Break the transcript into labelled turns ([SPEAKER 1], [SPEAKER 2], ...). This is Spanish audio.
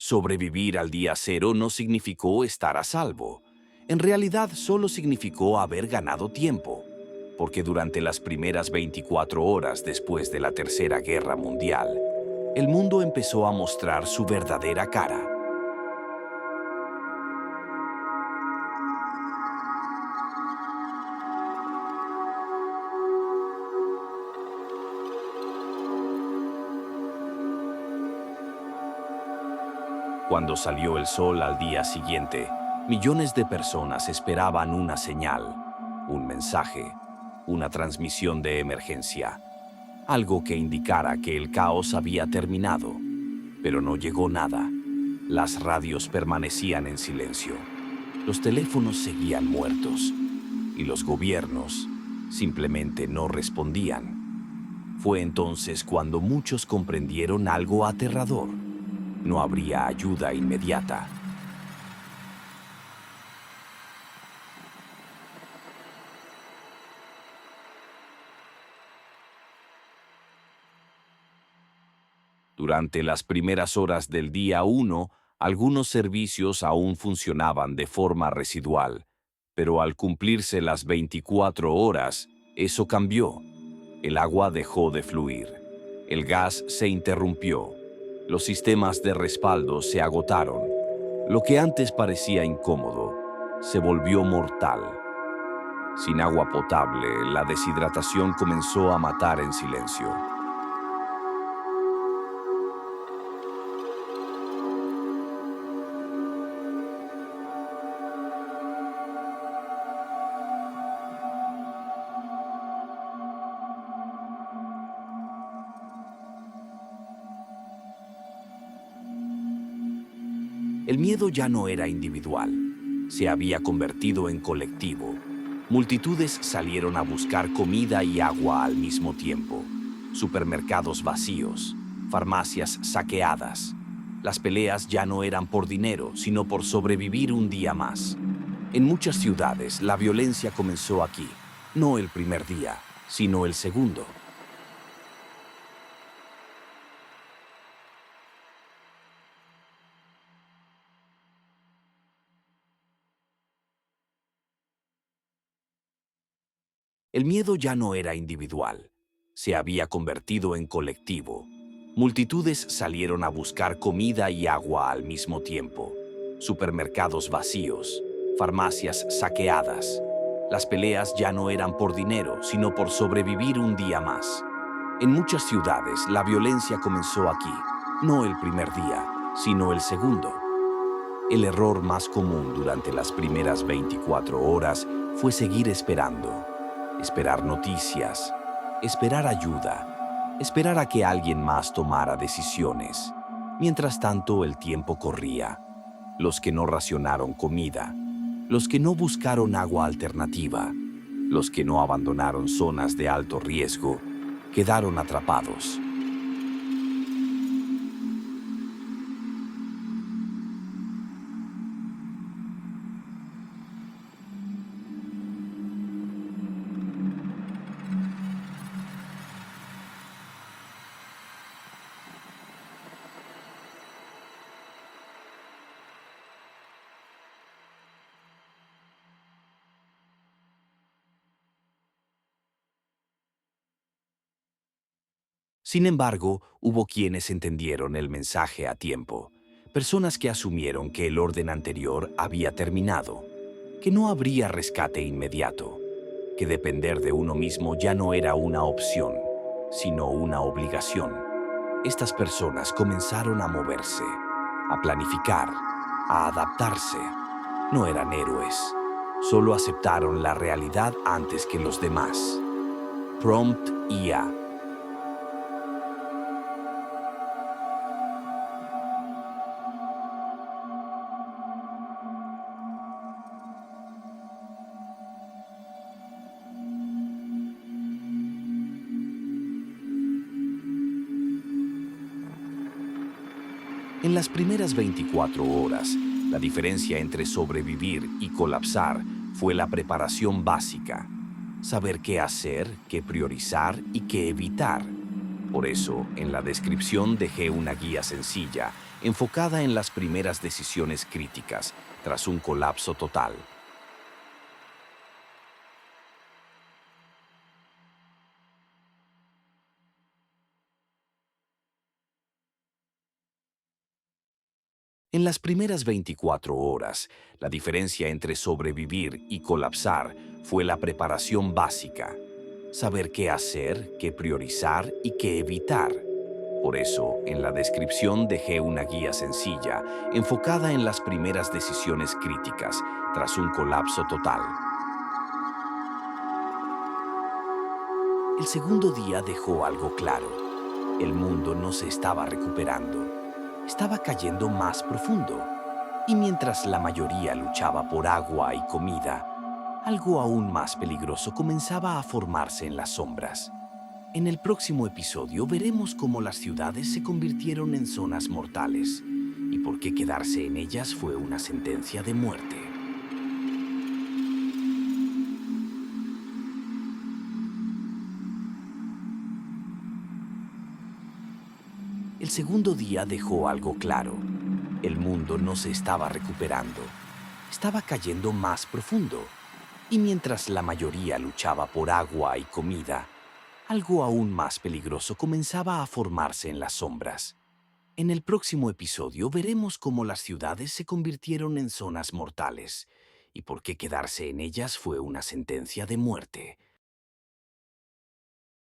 [SPEAKER 1] Sobrevivir al día cero no significó estar a salvo. En realidad solo significó haber ganado tiempo, porque durante las primeras 24 horas después de la Tercera Guerra Mundial, el mundo empezó a mostrar su verdadera cara. Cuando salió el sol al día siguiente, millones de personas esperaban una señal, un mensaje, una transmisión de emergencia, algo que indicara que el caos había terminado. Pero no llegó nada. Las radios permanecían en silencio, los teléfonos seguían muertos y los gobiernos simplemente no respondían. Fue entonces cuando muchos comprendieron algo aterrador. No habría ayuda inmediata. Durante las primeras horas del día 1, algunos servicios aún funcionaban de forma residual, pero al cumplirse las 24 horas, eso cambió. El agua dejó de fluir, el gas se interrumpió, los sistemas de respaldo se agotaron. Lo que antes parecía incómodo se volvió mortal. Sin agua potable, la deshidratación comenzó a matar en silencio. El miedo ya no era individual, se había convertido en colectivo. Multitudes salieron a buscar comida y agua al mismo tiempo. Supermercados vacíos, farmacias saqueadas. Las peleas ya no eran por dinero, sino por sobrevivir un día más. En muchas ciudades, la violencia comenzó aquí, no el primer día, sino el segundo. El miedo ya no era individual, se había convertido en colectivo. Multitudes salieron a buscar comida y agua al mismo tiempo. Supermercados vacíos, farmacias saqueadas. Las peleas ya no eran por dinero, sino por sobrevivir un día más. En muchas ciudades, la violencia comenzó aquí, no el primer día, sino el segundo. El error más común durante las primeras 24 horas fue seguir esperando. Esperar noticias, esperar ayuda, esperar a que alguien más tomara decisiones. Mientras tanto, el tiempo corría. Los que no racionaron comida, los que no buscaron agua alternativa, los que no abandonaron zonas de alto riesgo, quedaron atrapados. Sin embargo, hubo quienes entendieron el mensaje a tiempo, personas que asumieron que el orden anterior había terminado, que no habría rescate inmediato, que depender de uno mismo ya no era una opción, sino una obligación. Estas personas comenzaron a moverse, a planificar, a adaptarse. No eran héroes, solo aceptaron la realidad antes que los demás. Prompt IA. En las primeras 24 horas, la diferencia entre sobrevivir y colapsar fue la preparación básica. Saber qué hacer, qué priorizar y qué evitar. Por eso, en la descripción dejé una guía sencilla enfocada en las primeras decisiones críticas tras un colapso total. En las primeras 24 horas, la diferencia entre sobrevivir y colapsar fue la preparación básica. Saber qué hacer, qué priorizar y qué evitar. Por eso, en la descripción dejé una guía sencilla, enfocada en las primeras decisiones críticas tras un colapso total. El segundo día dejó algo claro. El mundo no se estaba recuperando. Estaba cayendo más profundo. Y mientras la mayoría luchaba por agua y comida, algo aún más peligroso comenzaba a formarse en las sombras. En el próximo episodio veremos cómo las ciudades se convirtieron en zonas mortales y por qué quedarse en ellas fue una sentencia de muerte. El segundo día dejó algo claro. El mundo no se estaba recuperando. Estaba cayendo más profundo. Y mientras la mayoría luchaba por agua y comida, algo aún más peligroso comenzaba a formarse en las sombras. En el próximo episodio veremos cómo las ciudades se convirtieron en zonas mortales y por qué quedarse en ellas fue una sentencia de muerte.